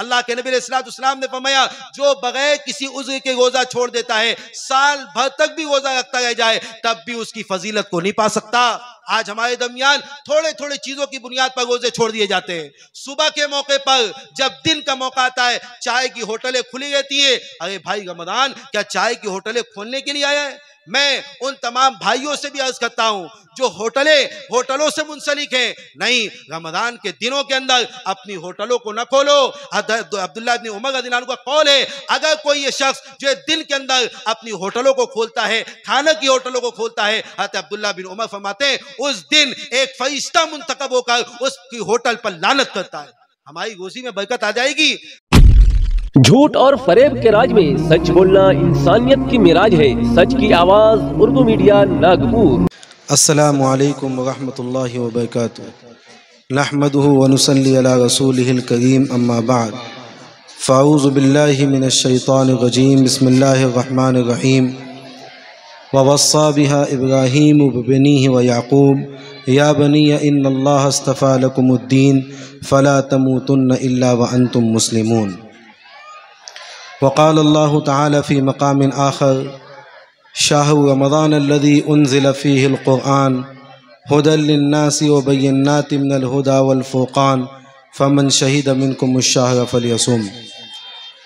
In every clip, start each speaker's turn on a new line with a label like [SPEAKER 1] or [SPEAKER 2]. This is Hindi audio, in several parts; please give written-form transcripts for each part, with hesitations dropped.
[SPEAKER 1] अल्लाह के नबी अलैहिस्सलाम ने फरमाया, जो बगैर किसी उज़्र के रोजा छोड़ देता है, साल भर तक भी रोजा रखता रह जाए, तब भी उसकी फजीलत को नहीं पा सकता। आज हमारे दरमियान थोड़े थोड़े चीजों की बुनियाद पर रोजे छोड़ दिए जाते हैं। सुबह के मौके पर जब दिन का मौका आता है, चाय की होटलें खुली रहती है। अरे भाई, रमजान क्या चाय की होटलें खोलने के लिए आया है? मैं उन तमाम भाइयों से भी अर्ज करता हूं जो होटलों से मुंसलिक हैं, नहीं, रमजान के दिनों के अंदर अपनी होटलों को न खोलो। अब्दुल्लाह इब्न उमर रज़ियल्लाहु अन्हु का कौल है, अगर कोई ये शख्स जो दिन के अंदर अपनी होटलों को खोलता है, खाना की होटलों को खोलता है, हज़रत अब्दुल्लाह बिन उमर फरमाते हैं, उस दिन एक फरिश्ता मुंतखब होकर उसकी होटल पर लानत करता है। हमारी रोजी में बरकत आ जाएगी।
[SPEAKER 2] झूठ और फरेब के राज में सच बोलना इंसानियत की मिराज है। सच की आवाज उर्दू मीडिया नागपुर।
[SPEAKER 3] अस्सलामु अलैकुम व रहमतुल्लाहि व बरकातुहू। नहमदुहु व नुसल्ली अला रसूलिहिल करीम, अम्मा बाद। फ़ाऊज़ु बिल्लाहि मिनश शैतानिर रजीम। बिस्मिल्लाहिर रहमानिर रहीम। व वस्सा बिहा इब्राहीम व बनीहि व याक़ूब या बनिया इन्नल्लाह अस्तफ़ा लकुमुद्दीन फ़ला तमूतुन्न इल्ला व अंतुम मुस्लिमून। वक़ाल अल्लाहु तआला फ़ी मक़ामिन आख़र, शाहरु रमज़ान अल्लज़ी उन्ज़िल फ़ीहिल क़ुरआन हुदल लिन्नासि व बय्यिनातिम मिनल हुदा वल फ़ुरक़ान फ़मन शहिद मिनकुमुश शहर फ़लयसुम।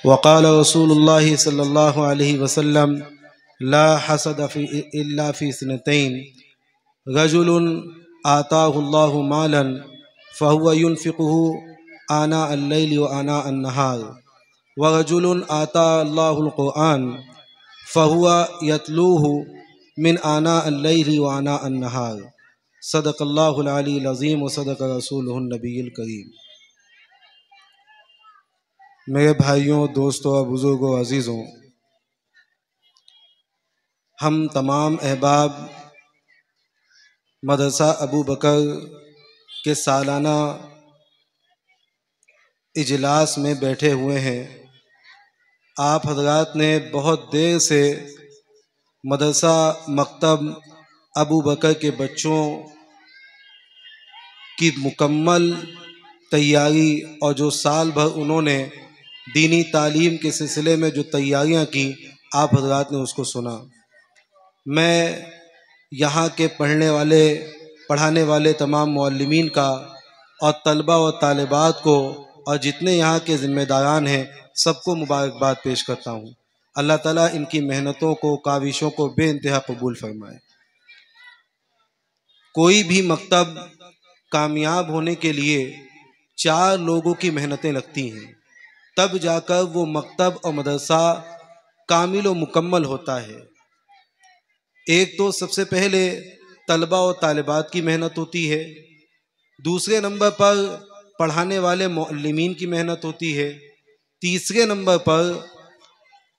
[SPEAKER 3] वक़ाल रसूलुल्लाहि सल्लल्लाहु अलैहि वसल्लम, ला हसद इल्ला फ़ी सनतैन, रजुलुन आताहुल्लाहु मालन फ़हुव युनफ़िक़ुहु आना अल-लैल व आना अन-नहार, व रजुलुन आताहुल्लाहुल क़ुरआन फ़हुव यतलूहु मिन आना अल-लैल व आना अन-नहार। सदक़ल्लाहुल अलीयुल अज़ीम व सदक़ रसूलुहुन नबियुल करीम। मेरे भाइयों, दोस्तों और बुज़ुर्गों, अज़ीज़ों, हम तमाम अहबाब मदरसा अबू बकर के सालाना इजलास में बैठे हुए हैं। आप हज़रात ने बहुत देर से मदरसा मकतब अबू बकर के बच्चों की मुकम्मल तैयारी और जो साल भर उन्होंने दीनी तालीम के सिलसिले में जो तैयारियां की, आप हज़रात ने उसको सुना। मैं यहाँ के पढ़ाने वाले तमाम मुअल्लिमीन का और तलबा और तालिबात को और जितने यहाँ के ज़िम्मेदारान हैं, सबको मुबारकबाद पेश करता हूँ। अल्लाह ताला इनकी मेहनतों को, काविशों को बेइंतहा कबूल फरमाए। कोई भी मकतब कामयाब होने के लिए 4 लोगों की मेहनतें लगती हैं, तब जाकर वो मकतब और मदरसा कामिल और मुकम्मल होता है। एक तो सबसे पहले तलबा और तालिबात की मेहनत होती है, दूसरे नंबर पर पढ़ाने वाले मुअल्लिमीन की मेहनत होती है, तीसरे नंबर पर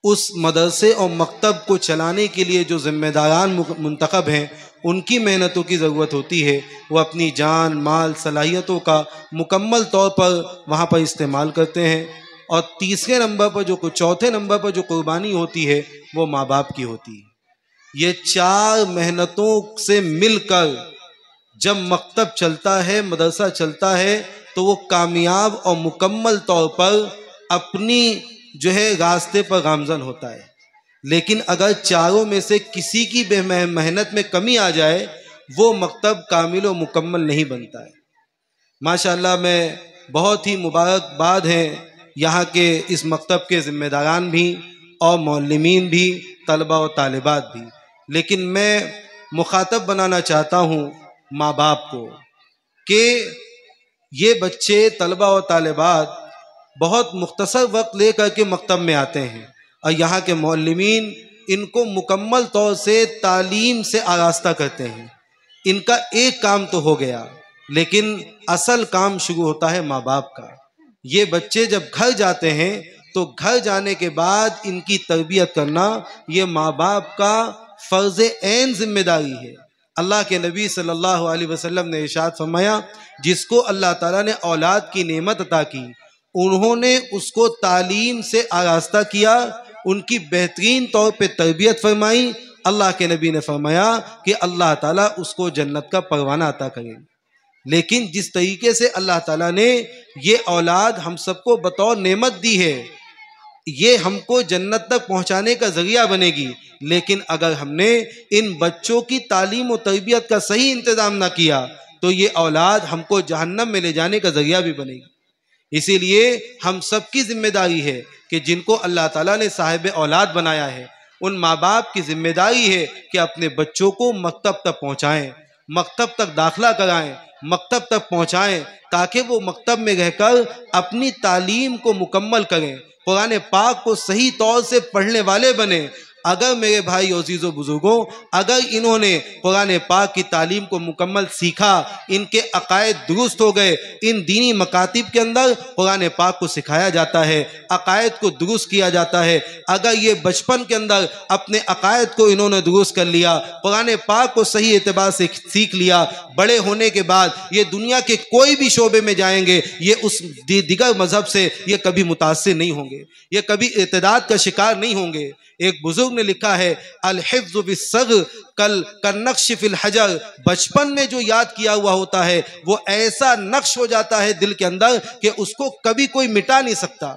[SPEAKER 3] उस मदरसे और मकतब को चलाने के लिए जो ज़िम्मेदारान मुंतखब हैं, उनकी मेहनतों की ज़रूरत होती है। वो अपनी जान, माल, सलाहियतों का मुकम्मल तौर पर वहाँ पर इस्तेमाल करते हैं। और तीसरे नंबर पर चौथे नंबर पर जो कुर्बानी होती है, वो माँ बाप की होती है। ये 4 मेहनतों से मिलकर जब मकतब चलता है, मदरसा चलता है, तो वो कामयाब और मुकम्मल तौर पर अपनी जो है रास्ते पर गामज़न होता है। लेकिन अगर चारों में से किसी की मेहनत में कमी आ जाए, वो मकतब कामिल और मुकम्मल नहीं बनता है। माशाअल्लाह, मैं बहुत ही मुबारकबाद हैं यहाँ के इस मकतब के ज़िम्मेदारान भी और मुअल्लिमीन भी, तलबा और तालिबात भी। लेकिन मैं मुखातब बनाना चाहता हूँ माँ बाप को कि ये बच्चे, तलबा और तालिबात बहुत मुख्तसर वक्त लेकर के मकतब में आते हैं और यहाँ के मुअल्लिमीन इनको मुकम्मल तौर से तालीम से आरास्ता करते हैं। इनका एक काम तो हो गया, लेकिन असल काम शुरू होता है माँ बाप का। ये बच्चे जब घर जाते हैं, तो घर जाने के बाद इनकी तरबियत करना ये माँ बाप का फ़र्ज़ ऐन जिम्मेदारी है। अल्लाह के नबी सल्लल्लाहु अलैहि वसल्लम ने इरशाद फरमाया, जिसको अल्लाह ताला ने औलाद की नेमत अता की, उन्होंने उसको तालीम से आरास्ता किया, उनकी बेहतरीन तौर पे तरबियत फरमाई। अल्लाह के नबी ने फरमाया कि अल्लाह ताला उसको जन्नत का परवाना अता करें। लेकिन जिस तरीके से अल्लाह ताला ने ये औलाद हम सबको बतौर नेमत दी है, ये हमको जन्नत तक पहुंचाने का जरिया बनेगी। लेकिन अगर हमने इन बच्चों की तालीम और तरबियत का सही इंतज़ाम ना किया तो ये औलाद हमको जहन्नम में ले जाने का जरिया भी बनेगी। इसीलिए हम सबकी जिम्मेदारी है कि जिनको अल्लाह ताला ने साहिब औलाद बनाया है, उन माँ बाप की जिम्मेदारी है कि अपने बच्चों को मकतब तक पहुँचाएँ, मकतब तक दाखिला कराएँ, मकतब तक पहुँचाएँ, ताकि वो मकतब में रहकर अपनी तालीम को मुकम्मल करें, कुरान पाक को सही तौर से पढ़ने वाले बने। अगर मेरे भाई और अजीज़ों बुजुर्गों, अगर इन्होंने कुरान पाक की तालीम को मुकम्मल सीखा, इनके अकायद दुरुस्त हो गए, इन दीनी मकातिब के अंदर कुरान पाक को सिखाया जाता है, अकायद को दुरुस्त किया जाता है। अगर ये बचपन के अंदर अपने अकायद को इन्होंने दुरुस्त कर लिया, कुरान पाक को सही एतबार से सीख लिया, बड़े होने के बाद ये दुनिया के कोई भी शोबे में जाएंगे, ये उस दिगर मजहब से ये कभी मुतासिर नहीं होंगे, ये कभी इर्तिदाद का शिकार नहीं होंगे। एक बुजुर्ग ने लिखा है, अल हिफ्ज़ु बिस्सग़्र कल नक्श फिल हजर, बचपन में जो याद किया हुआ होता है वो ऐसा नक्श हो जाता है दिल के अंदर कि उसको कभी कोई मिटा नहीं सकता।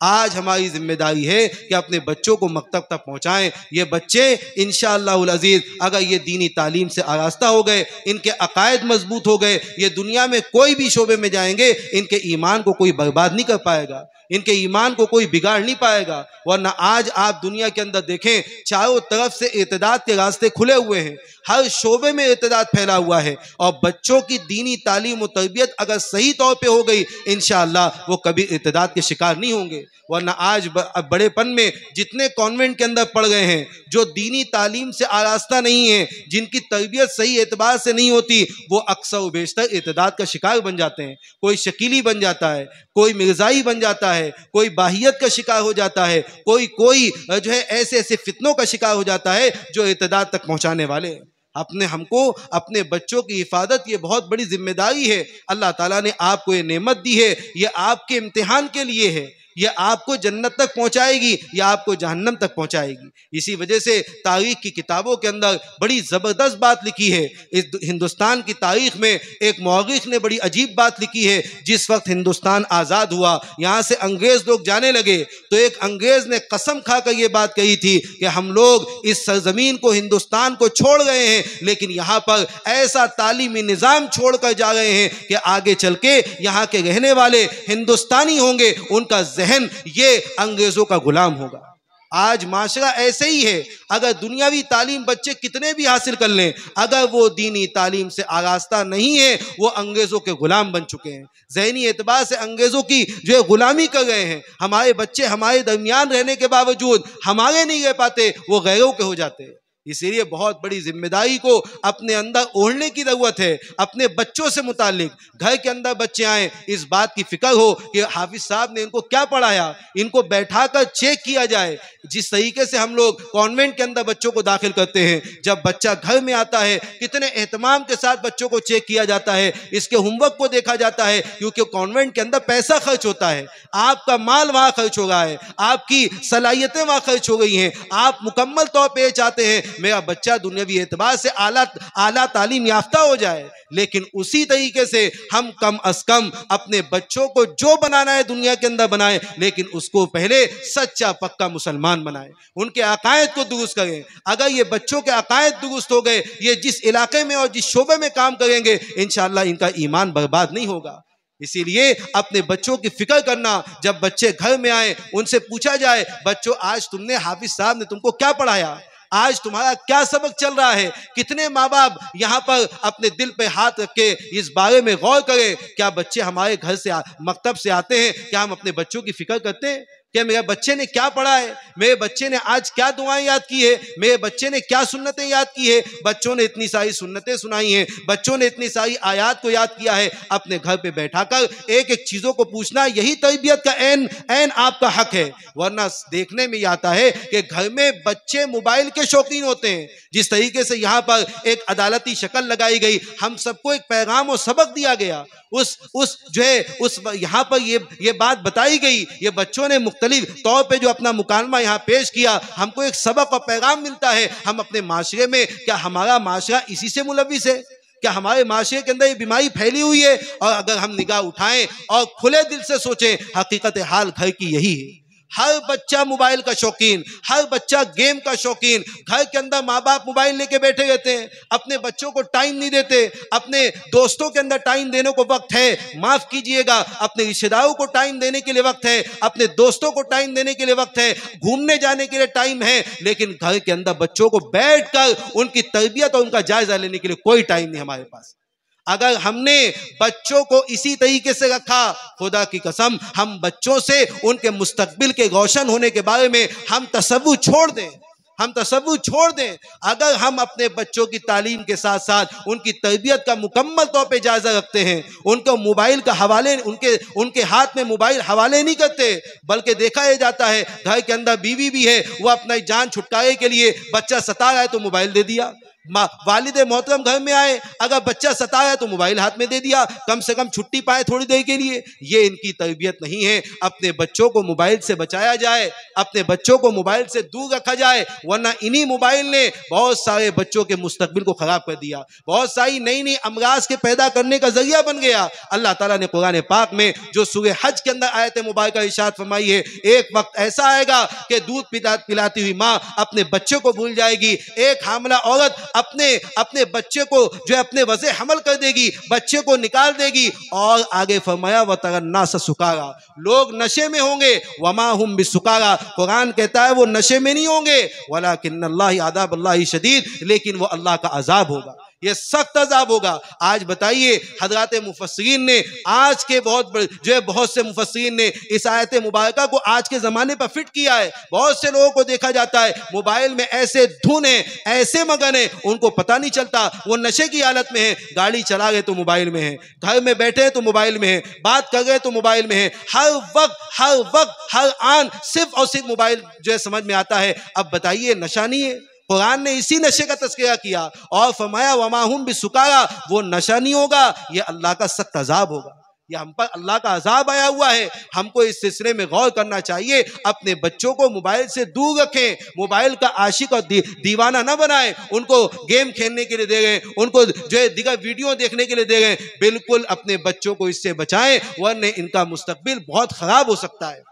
[SPEAKER 3] आज हमारी जिम्मेदारी है कि अपने बच्चों को मकतब तक पहुँचाएँ। ये बच्चे इंशाअल्लाहुल अज़ीज़ अगर ये दीनी तालीम से आरास्ता हो गए, इनके अकायद मजबूत हो गए, ये दुनिया में कोई भी शोबे में जाएंगे, इनके ईमान को कोई बर्बाद नहीं कर पाएगा, इनके ईमान को कोई बिगाड़ नहीं पाएगा। वरना आज आप दुनिया के अंदर देखें, चारों तरफ से इर्तिदाद के रास्ते खुले हुए हैं, हर शोबे में इर्तिदाद फैला हुआ है। और बच्चों की दीनी तालीम और तरबियत अगर सही तौर पे हो गई, इंशाअल्लाह वो कभी इर्तिदाद के शिकार नहीं होंगे। वरना आज बड़ेपन में जितने कॉन्वेंट के अंदर पढ़ गए हैं, जो दीनी तालीम से आरास्ता नहीं है, जिनकी तरबियत सही एतबार से नहीं होती, वो अक्सर व बेशतर इर्तिदाद का शिकार बन जाते हैं। कोई शकीली बन जाता है, कोई मिर्ज़ाई बन जाता है, कोई बाहियत का शिकार हो जाता है, कोई जो है ऐसे ऐसे फितनों का शिकार हो जाता है जो इर्तिदाद तक पहुंचाने वाले हैं। हमको अपने बच्चों की हिफाजत, ये बहुत बड़ी जिम्मेदारी है। अल्लाह ताला ने आपको ये नेमत दी है, ये आपके इम्तिहान के लिए है, ये आपको जन्नत तक पहुंचाएगी या आपको जहन्नम तक पहुंचाएगी। इसी वजह से तारीख की किताबों के अंदर बड़ी ज़बरदस्त बात लिखी है। इस हिंदुस्तान की तारीख में एक मौरिख ने बड़ी अजीब बात लिखी है। जिस वक्त हिंदुस्तान आज़ाद हुआ, यहाँ से अंग्रेज़ लोग जाने लगे, तो एक अंग्रेज़ ने कसम खाकर ये बात कही थी कि हम लोग इस सरजमीन को, हिंदुस्तान को छोड़ गए हैं, लेकिन यहाँ पर ऐसा तालीमी निज़ाम छोड़ कर जा रहे हैं कि आगे चल के यहाँ के रहने वाले हिंदुस्तानी होंगे, उनका जहन ये अंग्रेजों का गुलाम होगा। आज माशरा ऐसे ही है। अगर दुनियावी तालीम बच्चे कितने भी हासिल कर लें, अगर वो दीनी तालीम से आरास्ता नहीं है, वो अंग्रेजों के गुलाम बन चुके हैं। ज़हनी एतबार से अंग्रेजों की जो है गुलामी कर रहे हैं। हमारे बच्चे हमारे दरमियान रहने के बावजूद हमारे नहीं रह पाते, वो गैरों के हो जाते हैं। इसीलिए बहुत बड़ी जिम्मेदारी को अपने अंदर ओढ़ने की जरूरत है। अपने बच्चों से मुतालिक, घर के अंदर बच्चे आए, इस बात की फिक्र हो कि हाफिज साहब ने इनको क्या पढ़ाया, इनको बैठाकर चेक किया जाए। जिस तरीके से हम लोग कॉन्वेंट के अंदर बच्चों को दाखिल करते हैं, जब बच्चा घर में आता है कितने एहतमाम के साथ बच्चों को चेक किया जाता है, इसके होमवर्क को देखा जाता है, क्योंकि कॉन्वेंट के अंदर पैसा खर्च होता है, आपका माल वहाँ खर्च हो रहा है, आपकी सलाहियतें वहाँ खर्च हो गई हैं। आप मुकम्मल तौर पर चाहते हैं मेरा बच्चा दुनियावी एतबार से आला तालीम याफ्ता हो जाए, लेकिन उसी तरीके से हम कम अज कम अपने बच्चों को जो बनाना है दुनिया के अंदर बनाएं, लेकिन उसको पहले सच्चा पक्का मुसलमान बनाएं, उनके अकायद को दुरुस्त करें। अगर ये बच्चों के अकायद दुरुस्त हो गए, ये जिस इलाके में और जिस शोबे में काम करेंगे, इंशाअल्लाह इनका ईमान बर्बाद नहीं होगा। इसीलिए अपने बच्चों की फिक्र करना, जब बच्चे घर में आए उनसे पूछा जाए, बच्चों आज तुमने, हाफिज साहब ने तुमको क्या पढ़ाया, आज तुम्हारा क्या सबक चल रहा है। कितने माँ बाप यहाँ पर अपने दिल पे हाथ रख के इस बारे में गौर करें, क्या बच्चे हमारे घर से मकतब से आते हैं, क्या हम अपने बच्चों की फिक्र करते हैं, क्या मेरे बच्चे ने क्या पढ़ा है, मेरे बच्चे ने आज क्या दुआएं याद की है, मेरे बच्चे ने क्या सुन्नतें याद की है। बच्चों ने इतनी सारी सुन्नतें सुनाई हैं, बच्चों ने इतनी सारी आयात को याद किया है। अपने घर पे बैठाकर एक एक चीज़ों को पूछना, यही तरबियत का ऐन आपका हक है। वरना देखने में आता है कि घर में बच्चे मोबाइल के शौकीन होते हैं। जिस तरीके से यहाँ पर एक अदालती शक्ल लगाई गई, हम सबको एक पैगाम और सबक दिया गया, यहाँ पर ये बात बताई गई, ये बच्चों ने मुख्तलिफ तौर पे जो अपना मुकालमा यहाँ पेश किया, हमको एक सबक और पैगाम मिलता है। हम अपने माशरे में, क्या हमारा माशरा इसी से मुलविस है?
[SPEAKER 1] क्या हमारे माशरे के अंदर ये बीमारी फैली हुई है? और अगर हम निगाह उठाएं और खुले दिल से सोचें, हकीकत हाल घर की यही है। हर बच्चा मोबाइल का शौकीन, हर बच्चा गेम का शौकीन। घर के अंदर माँ बाप मोबाइल लेके बैठे रहते हैं, अपने बच्चों को टाइम नहीं देते। अपने दोस्तों के अंदर टाइम देने को वक्त है, माफ कीजिएगा, अपने रिश्तेदारों को टाइम देने के लिए वक्त है, अपने दोस्तों को टाइम देने के लिए वक्त है, घूमने जाने के लिए टाइम है, लेकिन घर के अंदर बच्चों को बैठकर उनकी तरबियत और उनका जायजा लेने के लिए कोई टाइम नहीं हमारे पास। अगर हमने बच्चों को इसी तरीके से रखा, खुदा की कसम हम बच्चों से उनके मुस्तकबिल के रोशन होने के बारे में हम तसव्वुर छोड़ दें, हम तसव्वुर छोड़ दें। अगर हम अपने बच्चों की तालीम के साथ साथ उनकी तरबियत का मुकम्मल तौर पे जायजा रखते हैं, उनको मोबाइल का हवाले उनके हाथ में मोबाइल हवाले नहीं करते, बल्कि देखा यह जाता है घर के अंदर बीवी भी है, वो अपना जान छुटकारे के लिए बच्चा सता रहा है तो मोबाइल दे दिया। वालिद मोहतरम घर में आए, अगर बच्चा सता है तो मोबाइल हाथ में दे दिया, कम से कम छुट्टी पाए थोड़ी देर के लिए। ये इनकी तरबियत नहीं है। अपने बच्चों को मोबाइल से बचाया जाए, अपने बच्चों को मोबाइल से दूर रखा जाए, वरना इन्हीं मोबाइल ने बहुत सारे बच्चों के मुस्तकबिल को खराब कर दिया, बहुत सारी नई नई अमराज के पैदा करने का जरिया बन गया। अल्लाह ताला ने कुरान पाक में जो सूरह हज के अंदर आयत मुबारका इरशाद फरमाई है, एक वक्त ऐसा आएगा कि दूध पिलाती हुई माँ अपने बच्चे को भूल जाएगी, एक हामला औरत अपने बच्चे को जो अपने वज़े हमल कर देगी, बच्चे को निकाल देगी। और आगे फरमाया वतरन्नास सुकारा, लोग नशे में होंगे, वमा हुम बिसुकारा, कुरान कहता है वो नशे में नहीं होंगे, वलाकिन्नल्लाहि अज़ाबुल्लाहि शदीद, लेकिन वो अल्लाह का अजाब होगा, ये सख्त अजाब होगा। आज बताइए, हजरात मुफस्सिरीन ने आज के बहुत से मुफस्सिरीन ने इस आयत मुबारका को आज के ज़माने पर फिट किया है। बहुत से लोगों को देखा जाता है मोबाइल में ऐसे धुन है, ऐसे मगन है, उनको पता नहीं चलता, वो नशे की हालत में है, गाड़ी चला गए तो मोबाइल में है, घर में बैठे तो मोबाइल में है, बात कर गए तो मोबाइल में है, हर वक्त हर आन सिर्फ और सिर्फ मोबाइल जो है समझ में आता है। अब बताइए नशा नहीं है? कुरान ने इसी नशे का तज़किरा किया और फरमाया वमाहुम बिसुकारा, वो नशा नहीं होगा, ये अल्लाह का सख्त अजाब होगा, ये हम पर अल्लाह का अजाब आया हुआ है। हमको इस सिलसिले में गौर करना चाहिए, अपने बच्चों को मोबाइल से दूर रखें, मोबाइल का आशिक और दीवाना ना बनाएं, उनको गेम खेलने के लिए दे गए, उनको जो है दिगर वीडियो देखने के लिए दे गए, बिल्कुल अपने बच्चों को इससे बचाएं, वरना इनका मुस्तकबिल बहुत खराब हो सकता है।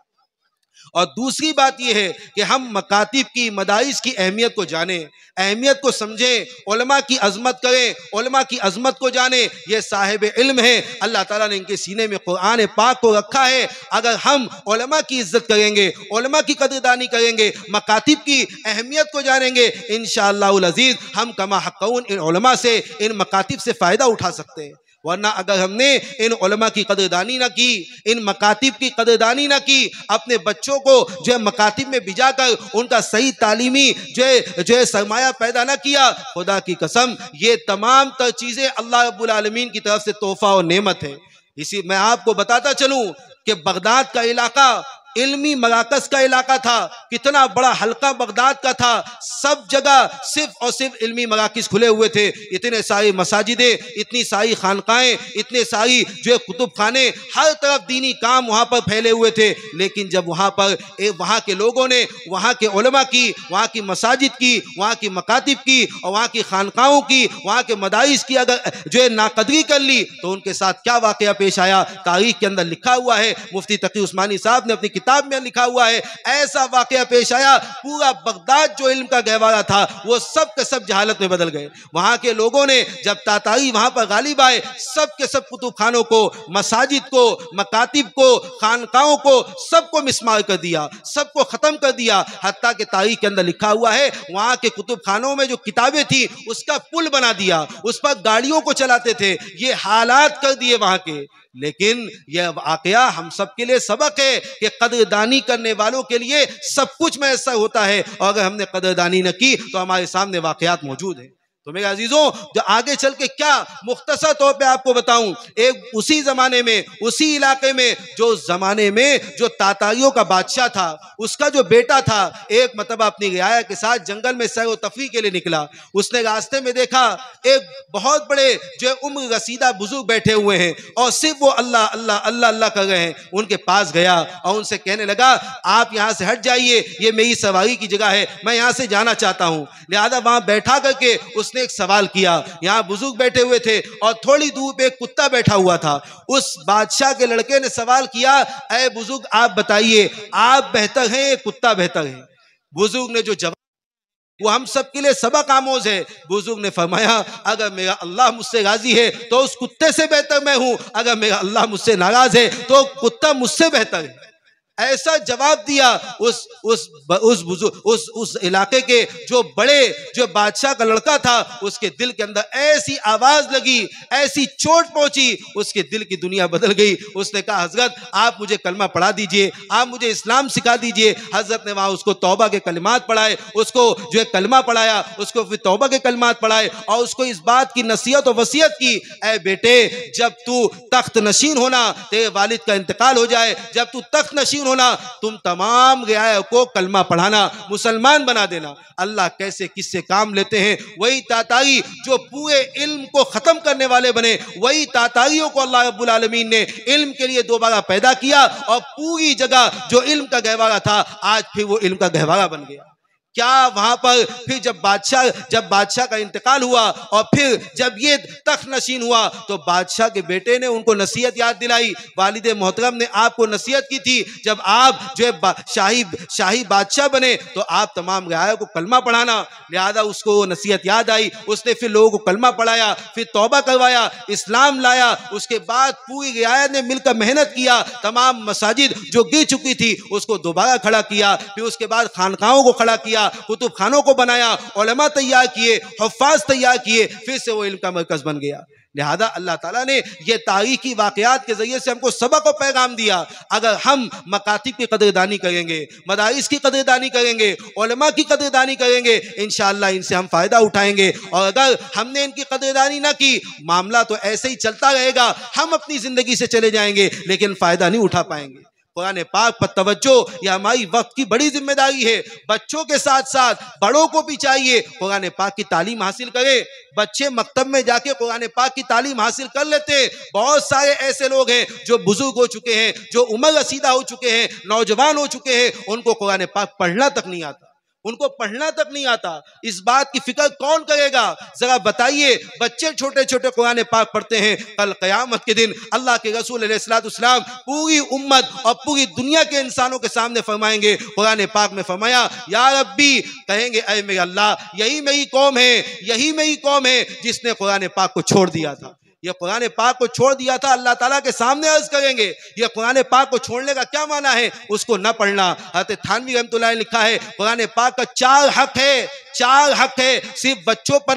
[SPEAKER 1] और दूसरी बात यह है कि हम मकातिब की, मदारिस की अहमियत को जानें, अहमियत को समझें, उलमा की अजमत करें, उलमा की अजमत को जानें। ये साहिब इल्म है, अल्लाह ताला ने इनके सीने में कुरान पाक को रखा है। अगर हम उलमा की इज्जत करेंगे, उलमा की कदरदानी करेंगे, मकातिब की अहमियत को जानेंगे, इंशाअल्लाहुल अज़ीज़ हम कमा हक़्क़ून इन उलमा से, इन मकातिब से फ़ायदा उठा सकते हैं। वरना अगर हमने इन उलमा की कदरदानी ना की, इन मकातिब की कदरदानी ना की, अपने बच्चों को जो है मकातिब में भिजा कर उनका सही तालीमी जो है सरमाया पैदा ना किया, खुदा की कसम ये तमाम तर चीज़ें अल्लाह रब्बुल आलमीन की तरफ से तोहफा और नेमत है। इसी मैं आपको बताता चलूँ कि बगदाद का इलाका इल्मी मराकज़ का इलाका था, कितना बड़ा हल्का बगदाद का था, सब जगह सिर्फ और सिर्फ इल्मी मराकज़ खुले हुए थे, इतने सारी मसाजिदें, इतनी सारी खानकाएं, इतने सारी जो है कुतुब खाने, हर तरफ दीनी काम वहाँ पर फैले हुए थे। लेकिन जब वहाँ पर वहाँ के लोगों ने वहाँ के उलमा की, वहाँ की मसाजिद की, वहाँ की मकातिब की और वहाँ की खानकाओं की, वहाँ के मदारिस की अगर जो है नाकदरी कर ली, तो उनके साथ क्या वाक़या पेश आया, तारीख़ के अंदर लिखा हुआ है। मुफ्ती तकी उस्मानी साहब ने अपनी किताब में लिखा हुआ है, ऐसा वाकया पेश आया, पूरा बगदाद जो इल्म का गहवारा था वो सब के सब जहालत में बदल गए। वहां के लोगों ने जब तातारी वहां पर गालिब आए, सब के सब कुतुब खानों को, मसाजिद को, मकातिब को, खानकाओं को, सबको मिसमार कर दिया, सबको खत्म कर दिया। हत्ता के तारीख के अंदर लिखा हुआ है वहां के कुतुब खानों में जो किताबें थी उसका पुल बना दिया, उस पर गाड़ियों को चलाते थे, ये हालात कर दिए वहां के। लेकिन यह वाकया हम सब के लिए सबक है कि कदरदानी करने वालों के लिए सब कुछ मैसर होता है, और अगर हमने कदरदानी न की तो हमारे सामने वाकयात मौजूद हैं। तो मेरे अजीजों, जो आगे चल के क्या मुख्तसर तौर पे आपको बताऊं, एक उसी जमाने में, उसी इलाके में, जो जमाने में जो तातारियों का बादशाह था, उसका जो बेटा था, एक मतलब अपनी रियाया के साथ जंगल में सैर व तफरीह के लिए निकला। उसने रास्ते में देखा एक बहुत बड़े जो उम्र रसीदा बुजुर्ग बैठे हुए हैं और सिर्फ वो अल्लाह अल्लाह अल्लाह अल्लाह कर रहे हैं। उनके पास गया और उनसे कहने लगा, आप यहाँ से हट जाइए, ये मेरी सवारी की जगह है, मैं यहाँ से जाना चाहता हूँ। लिहाजा वहाँ बैठा करके उस उसने एक सवाल किया। यहाँ बुजुर्ग बैठे हुए थे और थोड़ी दूर पे एक कुत्ता बैठा हुआ था। उस बादशाह के लड़के ने सवाल किया, ऐ बुजुर्ग आप बताइए, आप बेहतर हैं या कुत्ता बेहतर है? बुजुर्ग ने जो जवाब, वो हम सबके लिए सबक आमोज है। बुजुर्ग ने फरमाया, अगर मेरा अल्लाह मुझसे राजी है तो उस कुत्ते से बेहतर मैं हूं, अगर मेरा अल्लाह मुझसे नाराज है तो कुत्ता मुझसे बेहतर है। ऐसा जवाब दिया उस इलाके के जो बादशाह का लड़का था। उसके दिल के अंदर ऐसी आवाज लगी, ऐसी चोट पहुंची, उसके दिल की दुनिया बदल गई। उसने कहा, हजरत आप मुझे कलमा पढ़ा दीजिए, आप मुझे इस्लाम सिखा दीजिए। हजरत ने वहां उसको तौबा के कलिमात पढ़ाए, उसको जो है कलमा पढ़ाया, उसको फिर तौबा के कलिमात पढ़ाए और उसको इस बात की नसीहत और वसीयत की, ऐ बेटे जब तू तख्त नशीन होना, तेरे वालिद का इंतकाल हो जाए, जब तू तख्त नशीन होना, तुम तमाम रियाया को कलमा पढ़ाना, मुसलमान बना देना। अल्लाह कैसे किससे काम लेते हैं। वही ताताई जो पूरे इल्म को खत्म करने वाले बने, वही ताताइयों को अल्लाह रब्बुल आलमीन ने इल्म के लिए दोबारा पैदा किया और पूरी जगह जो इल्म का गहवारा था, आज फिर वो इल्म का गहवारा बन गया। क्या वहां पर फिर जब बादशाह का इंतकाल हुआ और फिर जब ये तख्त नशीन हुआ तो बादशाह के बेटे ने उनको नसीहत याद दिलाई। वालिद मोहतरम ने आपको नसीहत की थी, जब आप जो है शाही बादशाह बने तो आप तमाम रियाया को कलमा पढ़ाना। लिहाजा उसको वो नसीहत याद आई, उसने फिर लोगों को कलमा पढ़ाया, फिर तौबा करवाया, इस्लाम लाया। उसके बाद पूरी रियाया ने मिलकर मेहनत किया, तमाम मसाजिद जो गिर चुकी थी उसको दोबारा खड़ा किया, फिर उसके बाद खानकाहों को खड़ा किया, कुतुब खानों को बनाया, उलमा तैयार किए, हुफ्फाज तैयार किए, फिर से वो इल्म का मरकज बन गया। लिहाजा अल्लाह ताला ने ये तारीखी वाक़यात के जरिए से हमको सबक और पैगाम दिया। अगर हम मकातिब की कदरदानी करेंगे, मदारिस की कदरदानी करेंगे, उलमा की कदरदानी करेंगे, इंशाअल्लाह इनसे हम फ़ायदा उठाएंगे। और अगर हमने इनकी कदरदानी ना की, मामला तो ऐसे ही चलता रहेगा, हम अपनी ज़िंदगी से चले जाएंगे लेकिन फ़ायदा नहीं उठा पाएंगे। कुरान पाक पर तवज्जो यह हमारी वक्त की बड़ी जिम्मेदारी है। बच्चों के साथ साथ बड़ों को भी चाहिए कुरान पाक की तालीम हासिल करें। बच्चे मकतब में जाके कुरान पाक की तालीम हासिल कर लेते हैं। बहुत सारे ऐसे लोग हैं जो बुजुर्ग हो चुके हैं, जो उम्र रसीदा हो चुके हैं, नौजवान हो चुके हैं, उनको कुरान पाक पढ़ना तक नहीं आता, उनको पढ़ना तक नहीं आता। इस बात की फिक्र कौन करेगा? जरा बताइए। बच्चे छोटे छोटे कुरान पाक पढ़ते हैं, कल क़यामत के दिन अल्लाह के रसूल अलैहिस्सलाम पूरी उम्मत और पूरी दुनिया के इंसानों के सामने फरमाएंगे। कुरान पाक में फरमाया, या रब्बी, कहेंगे ऐ मेरे अल्लाह, यही मेरी कौम है जिसने कुरान पाक को छोड़ दिया था। ये कुरान पाक को छोड़ दिया था। अल्लाह ताला के सामने अर्ज करेंगे, ये कुरान पाक को छोड़ने का क्या माना है? उसको न पढ़ना। हज़रत थानवी रहमतुल्लाह अलैह ने लिखा है, कुरान पाक का चार हक है, सिर्फ बच्चों पर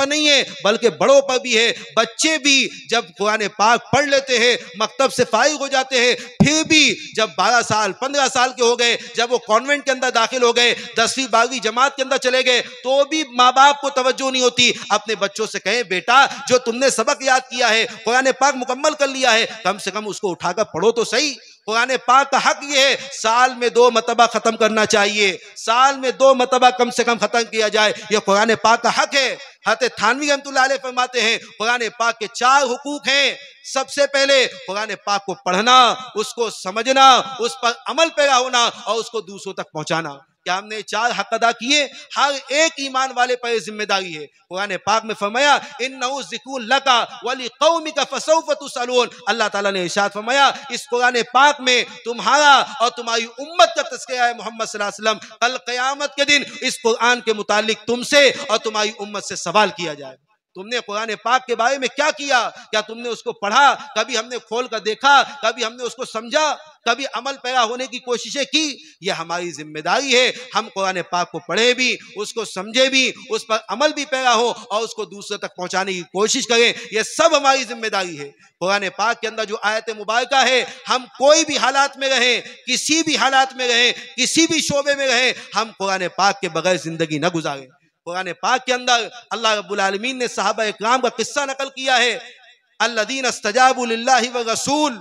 [SPEAKER 1] नहीं है बल्कि बड़ों पर भी है। बच्चे भी जब कुरान पाक पढ़ लेते हैं, मकतब से फारिग हो जाते हैं, फिर भी जब 12 साल 15 साल के हो गए, जब वो कॉन्वेंट के अंदर दाखिल हो गए, 10वीं 12वीं जमात के अंदर चले गए, तो भी माँ बाप को तवज्जो नहीं होती। अपने बच्चों से कहें, बेटा जो तुमने सबक याद किया है, कुरान पाक मुकम्मल कर लिया है, कम से कम उसको उठाकर पढ़ो तो सही। कुरान पाक का हक ये है, साल में 2 मरतबा खत्म करना चाहिए, साल में 2 मरतबा कम से कम खत्म किया जाए, यह कुरान पाक का हक है। हज़रत थानवी रहमतुल्लाह अलैह फरमाते हैं, कुरान पाक के 4 हुकूक हैं। सबसे पहले कुरान पाक को पढ़ना, उसको समझना, उस पर अमल पैरा होना और उसको दूसरों तक पहुंचाना। क्या हमने 4 हक अदा किए? हर एक ईमान वाले पर जिम्मेदारी है। कुरान पाक में फरमाया, इन्नहु ज़िक्रुन लका व लिक़ौमिका फसौफ़ तुसअलून। अल्लाह ताला ने इरशाद फरमाया, इस कुरान पाक में तुम्हारा और तुम्हारी उम्मत का तज़किरा है मोहम्मद सल्लल्लाहु अलैहि वसल्लम। कल क़यामत के दिन इस कुरान के मुतालिक तुमसे और तुम्हारी उम्मत से सवाल किया जाएगा। तुमने कुरान पाक के बारे में क्या किया? क्या तुमने उसको पढ़ा? कभी हमने खोल कर देखा? कभी हमने उसको समझा? कभी अमल पैरा होने की कोशिशें की? यह हमारी जिम्मेदारी है। हम कुरान पाक को पढ़े भी, उसको समझे भी, उस पर अमल भी पैरा हो और उसको दूसरे तक पहुंचाने की कोशिश करें। यह सब हमारी जिम्मेदारी है। कुरान पाक के अंदर जो आयत मुबारका है, हम कोई भी हालात में रहें, किसी भी हालात में रहें, किसी भी शोबे में रहें, हम कुरान पाक के बगैर जिंदगी न गुजारें। कुरान पाक के अंदर अल्लाह रब्बुल आलमीन ने सहाबा इकराम का किस्सा नकल किया है, अल्लज़ीना इस्तजाबू लिल्लाहि व रसूल।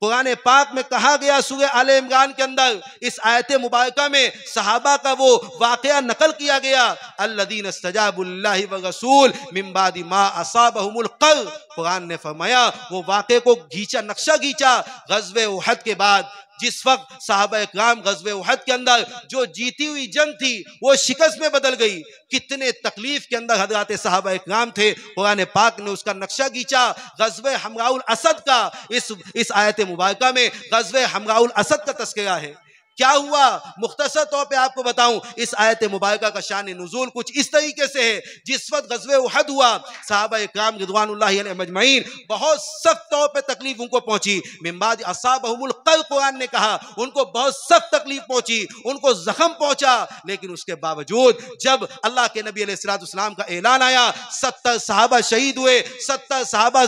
[SPEAKER 1] कुरान पाक में कहा गया सूरह आले इमरान के अंदर, इस आयत मुबारका में सहाबा का वो वाकया नकल किया गया, अल्लज़ीना इस्तजाबू लिल्लाहि व रसूल मिन बादि मा असाबहुमुल क़र्ह। कुरान ने फरमाया, वो वाक़े को नक्शा खींचा गज़वे उहद के बाद। जिस वक्त सहाबा इकराम ग़ज़वे उहद के अंदर जो जीती हुई जंग थी वो शिकस्त में बदल गई, कितने तकलीफ के अंदर हज़रात सहाबा इकराम थे। कुरान पाक ने उसका नक्शा खींचा ग़ज़वे हमराउल असद का। इस आयत मुबारका में ग़ज़वे हमराउल असद का तज़किरा है। क्या हुआ, मुख्तसर तौर पे आपको बताऊं, इस आयत मुबारका का शान नुज़ूल कुछ इस तरीके से है। जिस वक्त ग़ज़वे उहद हुआ, सहाबा इकराम रिज़वानुल्लाहि अलैहिम अजमईन बहुत सख्त तौर पे तकलीफ उनको पहुंची। मिन बाद असाबहुमुल क़र्ह, कुरान ने कहा उनको बहुत सख्त तकलीफ पहुंची, उनको जख्म पहुंचा। लेकिन उसके बावजूद जब अल्लाह के नबी अलैहिस्सलाम का ऐलान आया, 70 सहाबा शहीद हुए, 70 सहाबा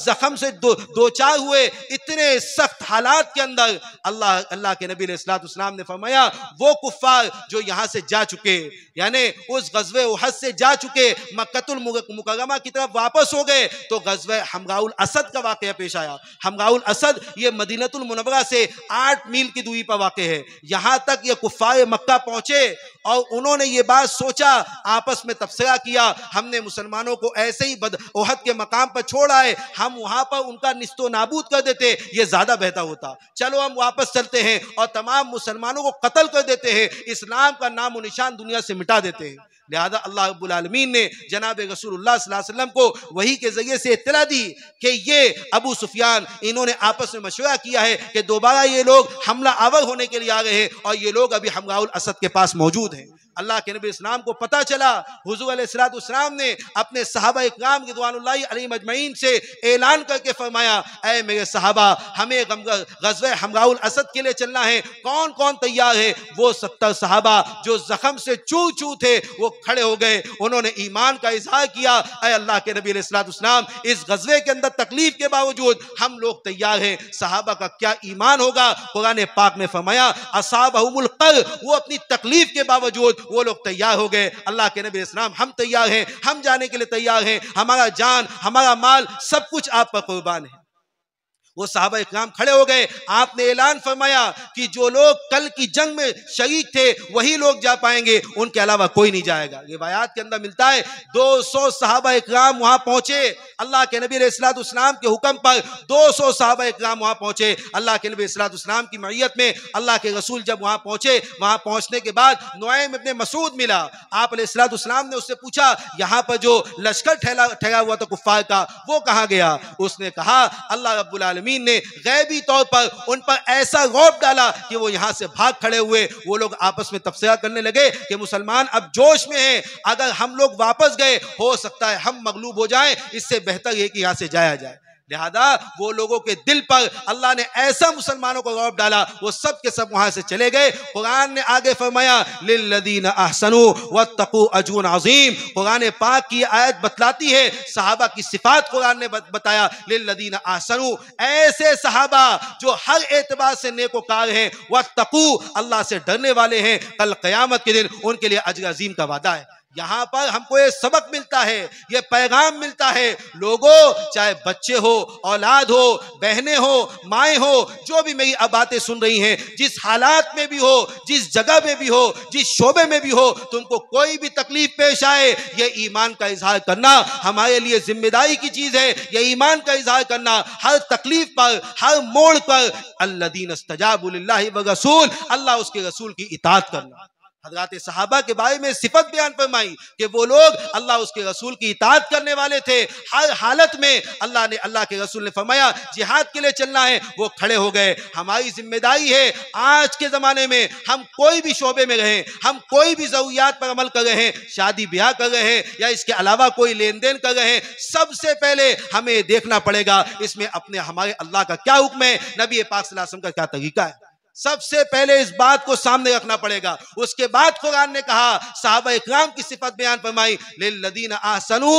[SPEAKER 1] जख्म से दो चार हुए। इतने सख्त हालात के अंदर अल्लाह के नबी अलैहिस्सलाम ने फरमाया वो कुफ्फार जो यहां से जा चुके, यानी उस ग़ज़वे उहद से जा चुके, मक्कतुल मुकर्रमा की तरफ वापस हो गए, तो ग़ज़वे हमराउल असद का वाक़या पेश आया। हमराउल असद ये मदीनतुल मुनव्वरा से 8 मील की दूरी पर वाक़ है। यहां तक ये कुफ्फार मक्का पहुंचे और उन्होंने ये बात सोचा, आपस में तबसरा किया, हमने मुसलमानों को ऐसे ही उहद के मकाम पर छोड़ आए, हम वहां पर उनका निस्तो नाबूद कर देते, ये ज्यादा बेहतर होता। चलो हम वापस चलते हैं और तमाम मुसलमानों को कत्ल कर देते हैं, इस्लाम का नाम और निशान दुनिया से मिटा देते हैं। लिहाजा अल्लाह रब्बुल आलमीन ने जनाब रसूलुल्लाह सल्लल्लाहु अलैहि वसल्लम को वही के जरिए से इत्तला दी कि ये अबू सुफियान, इन्होंने आपस में मशवरा किया है कि दोबारा ये लोग हमला आवर होने के लिए आ गए हैं और ये लोग अभी हमराउल असद के पास मौजूद हैं। अल्लाह के नबी इस्लाम को पता चला, हुजूर अलैहिस्सलाम ने अपने सहाबा इकराम रिज़वानुल्लाहि अलैहिम अजमईन से ऐलान करके फरमाया, ऐ मेरे सहाबा, हमें ग़ज़वे हमराउल असद के लिए चलना है, कौन कौन तैयार है? वो 70 सहाबा जो जख्म से चू चू थे वो खड़े हो गए, उन्होंने ईमान का इजहार किया। ऐ अल्लाह के नबी अलैहिस्सलाम, इस ग़ज़वे के अंदर तकलीफ के बावजूद हम लोग तैयार हैं, सहाबा का क्या ईमान होगा? कुरान पाक में फरमाया असाबहुमुल क़र्ह, वो अपनी तकलीफ के बावजूद वो लोग तैयार हो गए। अल्लाह के नबी इस्लाम, हम तैयार हैं, हम जाने के लिए तैयार हैं, हमारा जान हमारा माल सब कुछ आप पर कुर्बान है। वो सहाबा इकराम खड़े हो गए, आपने ऐलान फरमाया कि जो लोग कल की जंग में शहीद थे वही लोग जा पाएंगे, उनके अलावा कोई नहीं जाएगा। रिवायात के अंदर मिलता है 200 सहाबा इकराम वहां पहुंचे, अल्लाह के नबी अलैहिस्सलाम के हुक्म पर 200 सहाबा इकराम वहां पहुंचे। अल्लाह के नबी अलैहिस्सलाम की मईयत में अल्लाह के रसूल जब वहां पहुंचे, वहां पहुंचने के बाद नुआइम इब्ने मसूद मिला। आप अलैहिस्सलाम ने उससे पूछा, यहाँ पर जो लश्कर ठहरा हुआ था कुफ्फार का, वो कहाँ गया? उसने कहा अल्लाह रब्बुल आलमीन ने गैबी तौर पर उन पर ऐसा रौब डाला कि वो यहां से भाग खड़े हुए। वो लोग आपस में तबसरा करने लगे कि मुसलमान अब जोश में हैं, अगर हम लोग वापस गए हो सकता है हम मगलूब हो जाएं, इससे बेहतर है कि यहां से जाया जाए। लिहाजा वो लोगों के दिल पर अल्लाह ने ऐसा मुसलमानों को रौब डाला, वो सब के सब वहां से चले गए। कुरान ने आगे फरमाया लिल्लदीना अहसनु वत्तकू अजरुन अज़ीम। कुरान पाक की आयत बतलाती है, सहाबा की सिफात कुरान ने बताया, लिल्लदीना अहसनु, ऐसे सहाबा जो हर एतबार से नेकोकार हैं, वत्तकू, अल्लाह से डरने वाले हैं, कल क़यामत के दिन उनके लिए अजर अज़ीम का वादा है। यहाँ पर हमको ये सबक मिलता है, ये पैगाम मिलता है, लोगों चाहे बच्चे हो, औलाद हो, बहनें हो, माएँ हो, जो भी मेरी अब बातें सुन रही हैं, जिस हालात में भी हो, जिस जगह में भी हो, जिस शोबे में भी हो, तुमको कोई भी तकलीफ पेश आए, ये ईमान का इजहार करना हमारे लिए जिम्मेदारी की चीज है। ये ईमान का इजहार करना हर तकलीफ पर, हर मोड़ पर, अल्लज़ीना इस्तजाबू लिल्लाहि व रसूल, अल्लाह उसके रसूल की इताअत करना। हज़रात सहाबा के बारे में सिफत बयान फरमाई कि वो लोग अल्लाह उसके रसूल की इताअत करने वाले थे। हर हालत में अल्लाह के रसूल ने फरमाया जिहाद के लिए चलना है, वो खड़े हो गए। हमारी जिम्मेदारी है, आज के ज़माने में हम कोई भी शोबे में रहें, हम कोई भी ज़रूरियात पर अमल कर रहे हैं, शादी ब्याह कर रहे हैं या इसके अलावा कोई लेन देन कर रहे हैं, सबसे पहले हमें देखना पड़ेगा इसमें हमारे अल्लाह का क्या हुक्म है, नबी पाक सल्लल्लाहु अलैहि वसल्लम का क्या तरीका है। सबसे पहले इस बात को सामने रखना पड़ेगा। उसके बाद कुरान ने कहा, सहाबा इकराम की सिफत बयान फरमाई, लिल्लदीना अहसनु,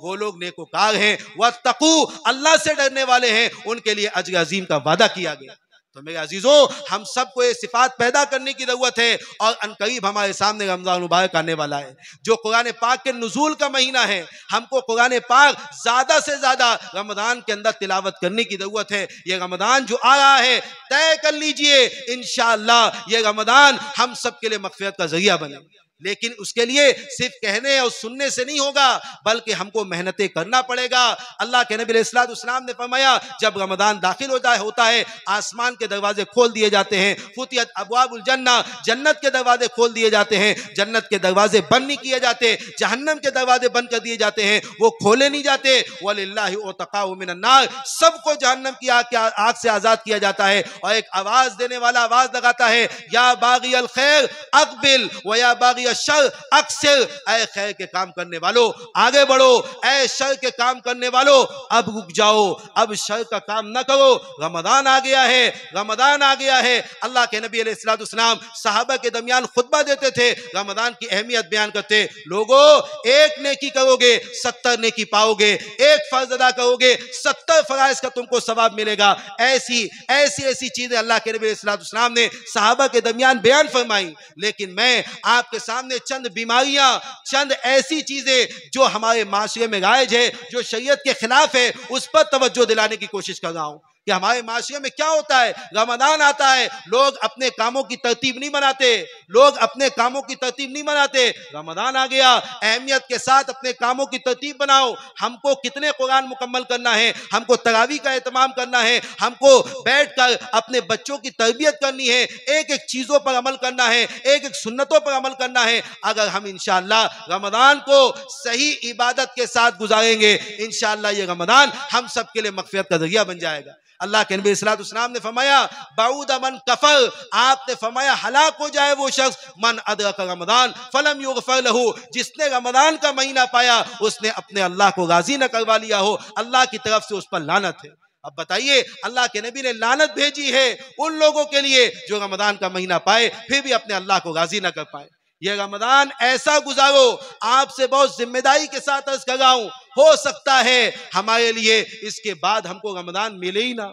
[SPEAKER 1] वो लोग नेकोकार हैं, वत्तकू, अल्लाह से डरने वाले हैं, उनके लिए अजर अजीम का वादा किया गया। तो मेरे अजीजों, हम सबको ये सिफात पैदा करने की जरूरत है। और अनकरीब हमारे सामने रमजान मुबारक आने वाला है, जो कुरान पाक के नुज़ूल का महीना है। हमको कुरान पाक ज्यादा से ज्यादा रमजान के अंदर तिलावत करने की जरूरत है। ये रमजान जो आ रहा है, तय कर लीजिए इंशाअल्लाह ये रमजान हम सब के लिए मग़फ़िरत का जरिया बने। लेकिन उसके लिए सिर्फ कहने और सुनने से नहीं होगा, बल्कि हमको मेहनतें करना पड़ेगा। अल्लाह के नबी अलैहिस्सलातु वस्सलाम ने फरमाया, जब रमजान दाखिल होता है आसमान के दरवाजे खोल दिए जाते हैं, फुतियत अबवाबुल जन्ना, जन्नत के दरवाजे खोल दिए जाते हैं, जन्नत के दरवाजे बंद नहीं किए जाते, जहन्नम के दरवाजे बंद कर दिए जाते हैं, वो खोले नहीं जाते। वलिल्लाहि उतकाउ मिनन नार, सबको जहन्नम की आग से आजाद किया जाता है और एक आवाज देने वाला आवाज लगाता है, या बागी अल खैर अकबिल व या बागी अल शर अक्सिर, ऐ खैर के काम करने वालों आगे बढ़ो, ऐ शर के काम करने वालों अब रुक जाओ, अब शर का काम न करो, रमजान आ गया है, रमजान आ गया है। अल्लाह के नबी अलैहिस्सलातु वस्सलाम सहाबा के दरमियान खुतबा देते थे, रमजान की अहमियत बयान करते, लोगों एक नेकी करोगे 70 नेकी पाओगे, एक फर्ज अदा करोगे 70 फराइज का तुमको सवाब मिलेगा। ऐसी चीजें अल्लाह के नबी अलैहिस्सलातु वस्सलाम ने सहाबा के दरमियान बयान फरमाई। लेकिन मैं आपके सामने चंद बीमारियां, चंद ऐसी चीजें जो हमारे माशरे में राइज है, जो शरीयत के खिलाफ है, उस पर तवज्जो दिलाने की कोशिश कर रहा हूं कि हमारे माशरे में क्या होता है। रमजान आता है, लोग अपने कामों की तरतीब नहीं बनाते, लोग अपने कामों की तरतीब नहीं बनाते। रमजान आ गया, अहमियत के साथ अपने कामों की तरतीब बनाओ। हमको कितने कुरान मुकम्मल करना है, हमको तरावी का एहतमाम करना है, हमको बैठकर अपने बच्चों की तरबियत करनी है, एक एक चीजों पर अमल करना है, एक एक सुन्नतों पर अमल करना है। अगर हम इंशाअल्लाह रमजान को सही इबादत के साथ गुजारेंगे, इंशाअल्लाह ये रमजान हम सबके लिए मग़फ़िरत का जरिया बन जाएगा। अल्लाह के नबी सल्लल्लाहु अलैहि वसल्लम ने फरमाया, बाऊदा मन कफर, आपने फरमाया हलाक हो जाए वो शख्स, मन अदरक रमजान फलम युगफर लहू, जिसने रमजान का महीना पाया उसने अपने अल्लाह को राजी न करवा लिया हो, अल्लाह की तरफ से उस पर लानत है। अब बताइए, अल्लाह के नबी ने लानत भेजी है उन लोगों के लिए जो रमजान का महीना पाए फिर भी अपने अल्लाह को राजी न कर पाए। ये रमजान ऐसा गुजारो, आपसे बहुत जिम्मेदारी के साथ अर्ज कर रहा हूं, हो सकता है हमारे लिए इसके बाद हमको रमजान मिले ही ना,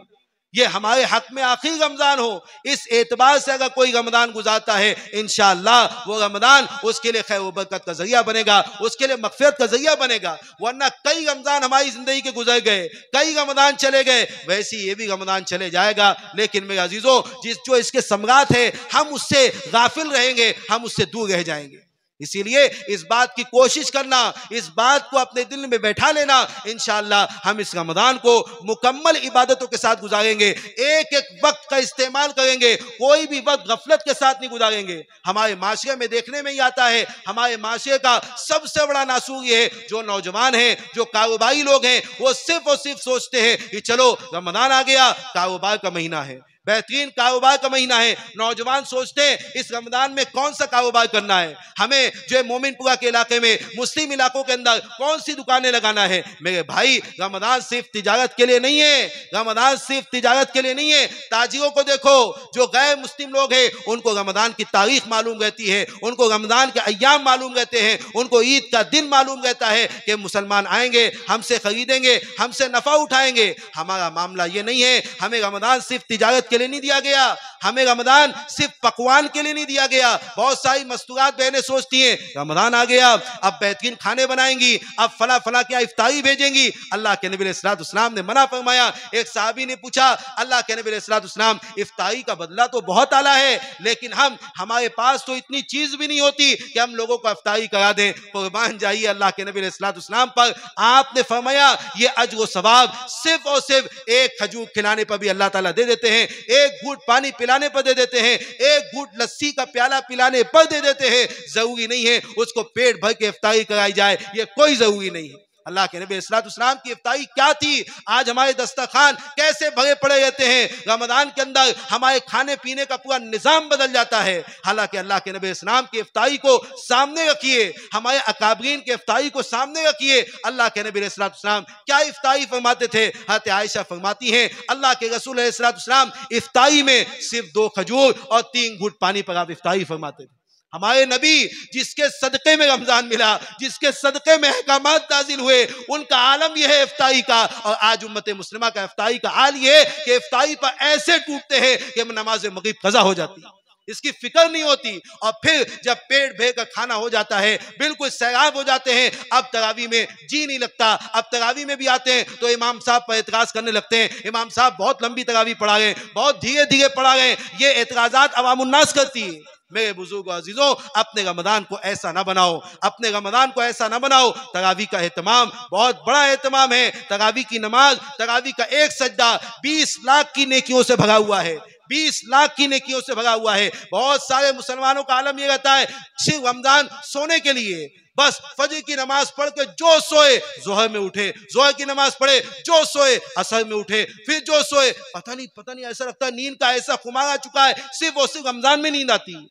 [SPEAKER 1] ये हमारे हक में आखिरी रमजान हो। इस एतबार से अगर कोई रमजान गुजारता है, इंशाअल्लाह वो रमजान उसके लिए खैर व बरकत का जरिया बनेगा, उसके लिए मग़फ़िरत का जरिया बनेगा। वरना कई रमजान हमारी जिंदगी के गुजर गए, कई रमजान चले गए, वैसे ये भी रमजान चले जाएगा। लेकिन मेरे अजीजों, जो इसके सम्राट है, हम उससे गाफिल रहेंगे, हम उससे दूर रह जाएंगे। इसीलिए इस बात की कोशिश करना, इस बात को अपने दिल में बैठा लेना, इंशाअल्लाह हम इस रमजान को मुकम्मल इबादतों के साथ गुजारेंगे, एक एक वक्त का इस्तेमाल करेंगे, कोई भी वक्त गफलत के साथ नहीं गुजारेंगे। हमारे माशरे में देखने में ही आता है, हमारे माशरे का सबसे बड़ा नासूर ये है, जो नौजवान हैं, जो कारोबारी लोग हैं, वो सिर्फ और सिर्फ सोचते हैं कि चलो रमजान आ गया, कारोबार का महीना है, बेहतरीन कारोबार का महीना है। नौजवान सोचते हैं इस रमजान में कौन सा कारोबार करना है, हमें जो मोमिनपुरा के इलाके में, मुस्लिम इलाकों के अंदर कौन सी दुकानें लगाना है। मेरे भाई, रमजान सिर्फ तिजारत के लिए नहीं है, रमजान सिर्फ तिजारत के लिए नहीं है। ताजिरों को देखो, जो गैर मुस्लिम लोग हैं, उनको रमजान की तारीख मालूम रहती है, उनको रमजान के अय्याम मालूम रहते हैं, उनको ईद का दिन मालूम रहता है कि मुसलमान आएंगे, हमसे खरीदेंगे, हमसे नफा उठाएंगे। हमारा मामला ये नहीं है, हमें रमजान सिर्फ तिजारत के लिए नहीं दिया गया, हमें रमजान सिर्फ पकवान के लिए नहीं दिया गया। बहुत सारी मस्तूरात बहनें सोचती हैं रमजान आ गया, अब बेहतरीन खाने बनाएंगी, अब फला फला क्या इफ्तारी भेजेंगी। अल्लाह के नबी अलैहिस्सलातु वस्सलाम ने मना फरमाया। एक सहाबी ने पूछा, अल्लाह के नबी अलैहिस्सलातु वस्सलाम, इफ्तारी का बदला तो बहुत आला है, लेकिन हमारे पास तो इतनी चीज भी नहीं होती कि हम लोगों को इफ्तारी करा दें। कुर्बान जाइए अल्लाह के नबी अलैहिस्सलातु वस्सलाम पर। आपने फरमाया ये अज्र व सवाब सिर्फ और सिर्फ एक खजूर खिलाने पर भी अल्लाह ताला दे देते हैं, एक घूंट पानी पिलाने पर दे देते हैं, एक घूंट लस्सी का प्याला पिलाने पर दे देते हैं। जरूरी नहीं है उसको पेट भर के इफ्तारी कराई जाए, ये कोई जरूरी नहीं है। अल्लाह के नबी अलैहि सलाम की इफ्तारी क्या थी, आज हमारे दस्तरखान कैसे भरे पड़े रहते हैं। रमजान के अंदर हमारे खाने पीने का पूरा निजाम बदल जाता है। हालांकि अल्लाह के नबी अलैहि की इफ्तारी को सामने रखिए, हमारे अकाबरीन की इफ्तारी को सामने रखिए। अल्लाह के नबी अलैहि सलाम क्या इफ्तारी फरमाते थे। हज़रत आयशा फरमाती हैं, अल्लाह के रसूल अलैहि सलाम इफ्तारी में सिर्फ 2 खजूर और 3 घूंट पानी पर आप इफ्तारी फरमाते थे। हमारे नबी जिसके सदक़े में रमजान मिला, जिसके सदक़े में अहकामात नाजिल हुए, उनका आलम यह है इफ्तारी का। और आज उम्मत मुस्लिमा का इफ्तारी का हाल ये है कि इफ्तारी पर ऐसे टूटते हैं कि नमाज मगरिब कज़ा हो जाती है, इसकी फिक्र नहीं होती। और फिर जब पेट भर का खाना हो जाता है, बिल्कुल सैराब हो जाते हैं, अब तरावी में जी नहीं लगता। अब तरावी में भी आते हैं तो इमाम साहब पर एतराज करने लगते हैं, इमाम साहब बहुत लंबी तरावी पढ़ा रहे हैं, बहुत धीरे धीरे पढ़ा रहे हैं। ये एतराजात अवामुन्नास करती है, मेरे बुजुर्गों अजीजों, अपने रमजान को ऐसा ना बनाओ, अपने रमजान को ऐसा ना बनाओ। तरावी का एहतमाम बहुत बड़ा एहतमाम है। तरावी की नमाज, तरावी का एक सज्दा 20 लाख की नेकियों से भरा हुआ है, 20 लाख की नेकियों से भरा हुआ है। बहुत सारे मुसलमानों का आलम यह रहता है सिर्फ रमजान सोने के लिए, बस फजर की नमाज पढ़ के जो सोए जोहर में उठे, जोहर की नमाज पढ़े जो सोए असर में उठे, फिर जो सोए। पता नहीं ऐसा लगता है नींद का ऐसा खुमार आ चुका है, सिर्फ रमजान में नींद आती है।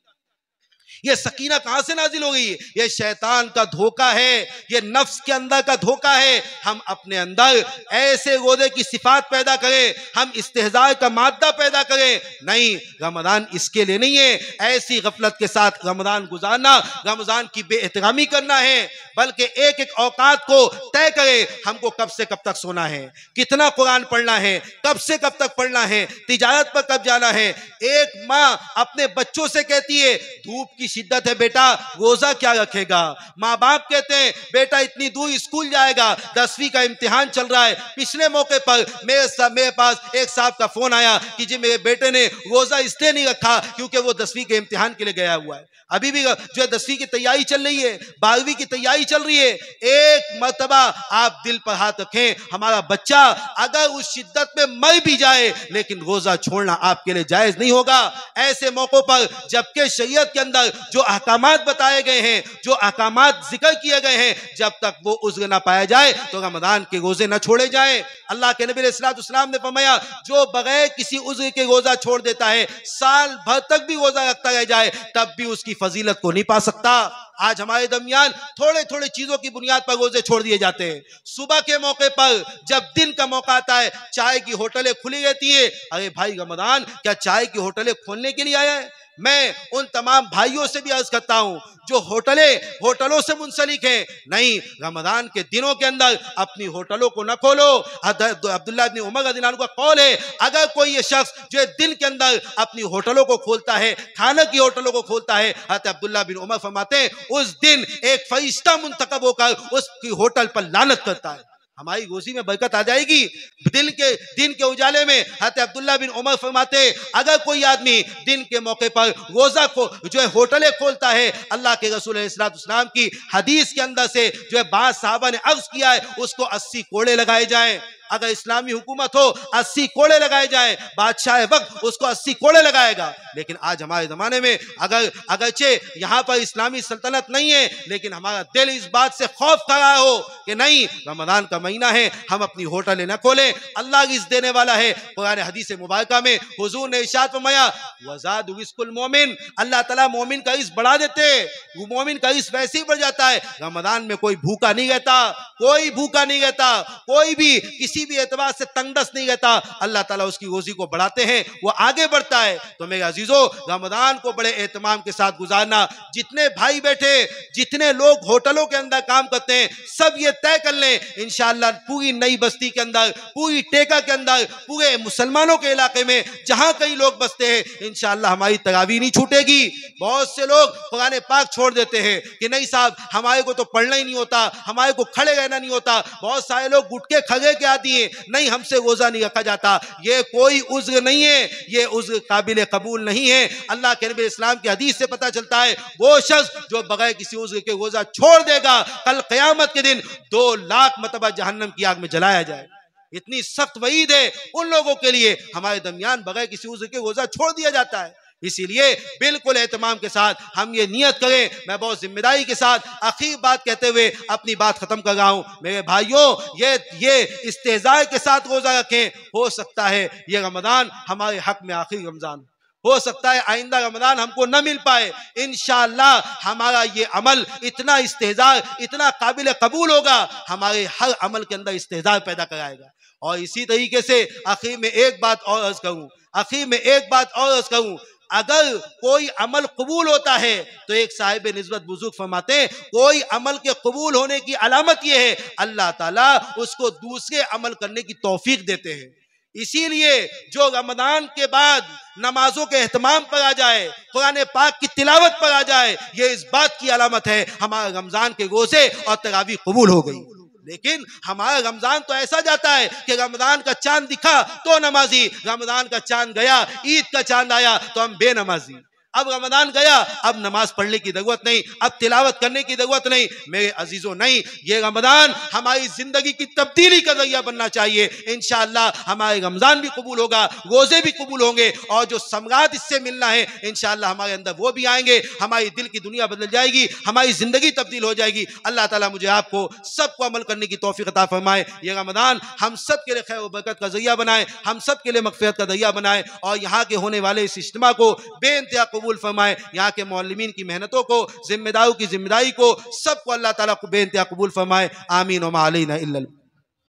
[SPEAKER 1] ये सकीना कहां से नाजिल हो गई? ये शैतान का धोखा है, ये नफ्स के अंदर का धोखा है। हम अपने अंदर ऐसे रोजे की सिफात पैदा करें, हम इस्तेहज़ा का मादा पैदा करें। नहीं, रमजान इसके लिए नहीं है। ऐसी गफलत के साथ रमजान गुजारना, रमजान की बेएहतरामी करना है, बल्कि एक एक औकात को तय करें। हमको कब से कब तक सोना है, कितना कुरान पढ़ना है, कब से कब तक पढ़ना है, तिजारत पर कब जाना है। एक माँ अपने बच्चों से कहती है धूप की शिद्दत है बेटा, रोजा क्या रखेगा। माँ बाप कहते हैं बेटा इतनी दूर स्कूल जाएगा, 10वीं का इम्तिहान चल रहा है। पिछले मौके पर मेरे पास एक साहब का फोन आया कि जी मेरे बेटे ने रोजा इसलिए नहीं रखा क्योंकि वो 10वीं के इम्तिहान के लिए गया हुआ है। अभी भी जो है 10वीं की तैयारी चल रही है, 12वीं की तैयारी चल रही है। एक मर्तबा आप दिल पर हाथ रखें, हमारा बच्चा अगर उस शिद्दत में मर भी जाए लेकिन रोजा छोड़ना आपके लिए जायज नहीं होगा। ऐसे मौकों पर जबकि शरीयत के अंदर जो अहकामात बताए गए हैं, जो अहकामात जिक्र किए गए हैं, जब तक वो उज़्र ना पाया जाए तो रमजान के रोजे ना छोड़े जाएं। अल्लाह के नबी अलैहिस्सलाम ने फरमाया जो बगैर किसी उज़्र के रोजा छोड़ देता है, साल भर तक भी रोजा रखता रह जाए, तब भी उसकी फजीलत को नहीं पा सकता। आज हमारे दरमियान थोड़े थोड़े चीजों की बुनियाद पर रोजे छोड़ दिए जाते हैं। सुबह के मौके पर जब दिन का मौका आता है, चाय की होटलें खुली रहती है। अरे भाई रमजान क्या चाय की होटलें खोलने के लिए आया है? मैं उन तमाम भाइयों से भी अर्ज करता हूं जो होटलों से मुंसलिक हैं, नहीं, रमजान के दिनों के अंदर अपनी होटलों को न खोलो। अब्दुल्लाह इब्न उमर रज़ियल्लाहु अन्हु का कौल है, अगर कोई ये शख्स जो दिन के अंदर अपनी होटलों को खोलता है, खाना की होटलों को खोलता है, हज़रत अब्दुल्लाह बिन उमर फरमाते हैं उस दिन एक फरिश्ता मुंतखब होकर उसकी होटल पर लानत करता है। हमारी रोजी में बरकत आ जाएगी। दिन के उजाले में हज़रत अब्दुल्लाह बिन उमर फरमाते अगर कोई आदमी दिन के मौके पर रोजा को जो है होटलें खोलता है, अल्लाह के रसूल अलैहिस्सलाम की हदीस के अंदर से जो है बाद साहबा ने अर्ज किया है उसको 80 कोड़े लगाए जाएं। अगर इस्लामी हुकूमत हो 80 कोड़े लगाए जाएं, बादशाह वक्त उसको 80 कोड़े लगाएगा। लेकिन आज हमारे जमाने में अगरचे यहाँ पर इस्लामी सल्तनत नहीं है, लेकिन हमारा दिल इस बात से खौफ खड़ा हो कि नहीं, रमजान का महीना है, हम अपनी होटलें न खोलें। अल्लाह रिज़्क़ देने वाला है। कुरान हदीस मुबारका में हुजूर ने इरशाद फरमाया वज़ाद रिज़्क़ुल मोमिन, अल्लाह ताला मोमिन का रिज़्क़ बढ़ा देते। वो मोमिन का रिज़्क़ वैसे ही बढ़ जाता है। रमजान में कोई भूखा नहीं रहता, कोई भूखा नहीं रहता, कोई भी किसी भी एतबार से तंगदस्त नहीं रहता। अल्लाह ताला उसकी रोजी को बढ़ाते हैं, वो आगे बढ़ता है। तो मेरे अजीजों, रमजान को बड़े एहतमाम के साथ गुजारना। जितने भाई बैठे, जितने लोग होटलों के अंदर काम करते हैं, सब ये तय कर लें इंशाअल्लाह पूरी नई बस्ती के अंदर, पूरी टेका के अंदर, पूरे मुसलमानों के इलाके में जहां कई लोग बसते हैं, इंशाअल्लाह हमारी तरावी नहीं छूटेगी। बहुत से लोग कुरान पाक छोड़ देते हैं कि नहीं साहब हमारे को तो पढ़ना ही नहीं होता, हमारे को खड़े रहना नहीं होता। बहुत सारे लोग गुटके खगे के आती है, नहीं हमसे रोजा नहीं रखा जाता। ये कोई उज़्र नहीं है, ये उज़्र काबिल कबूल नहीं है। अल्लाह के नबी इस्लाम की हदीस से पता चलता है वो शख्स जो बगैर किसी उज़्र के रोजा छोड़ देगा, कल क़यामत के दिन 2 लाख मरतबा जहन्नम की आग में जलाया जाए। इतनी सख्त वईद है उन लोगों के लिए हमारे दरमियान बगैर किसी उज़्र के रोजा छोड़ दिया जाता है। इसीलिए बिल्कुल एहतमाम के साथ हम ये नियत करें। मैं बहुत जिम्मेदारी के साथ आखिरी बात कहते हुए अपनी बात खत्म कर रहा हूं। मेरे भाइयों, ये इस्तेज़ा के साथ रोजा रखें। हो सकता है ये रमजान हमारे हक में आखिरी रमजान, हो सकता है आइंदा रमजान हमको न मिल पाए। इंशाअल्लाह हमारा ये अमल इतना इस्तेज़ा, इतना काबिल कबूल होगा, हमारे हर अमल के अंदर इस्तेज़ा पैदा कराएगा। और इसी तरीके से आखिर में एक बात और अर्ज करूं, अगर कोई अमल कबूल होता है तो एक साहिब निस्बत बुजुर्ग फरमाते हैं कोई अमल के कबूल होने की अलामत यह है अल्लाह ताला उसको दूसरे अमल करने की तौफीक देते हैं। इसीलिए जो रमजान के बाद नमाजों के एहतमाम पर आ जाए, कुरान पाक की तिलावत पर आ जाए, ये इस बात की अलामत है हमारे रमजान के रोजे और तरावी कबूल हो गई। लेकिन हमारा रमजान तो ऐसा जाता है कि रमजान का चांद दिखा तो नमाजी, रमजान का चांद गया, ईद का चांद आया तो हम बेनमाजी। अब रमजान गया, अब नमाज पढ़ने की जरूरत नहीं, अब तिलावत करने की जरूरत नहीं। मेरे अजीजों, नहीं, ये रमजान हमारी जिंदगी की तब्दीली का जरिया बनना चाहिए। इंशाअल्लाह हमारे रमजान भी कबूल होगा, रोजे भी कबूल होंगे, और जो सम्राट इससे मिलना है इंशाअल्लाह हमारे अंदर वो भी आएंगे। हमारी दिल की दुनिया बदल जाएगी, हमारी जिंदगी तब्दील हो जाएगी। अल्लाह ताला मुझे आपको सबको अमल करने की तौफीक अता फरमाए। ये रमजान हम सब के लिए खैर व बरकत का जरिया बनाए, हम सब के लिए मगफिरत का जरिया बनाए, और यहाँ के होने वाले इस इज्तिमा को बेइंतहा कबूल फरमाए। यहाँ के मौलमीन की मेहनतों को, जिम्मेदारों की जिम्मेदारी को, सबको अल्लाह ताला को बेइंतहा कबूल फरमाए। आमीन व मा अलैना इल्लल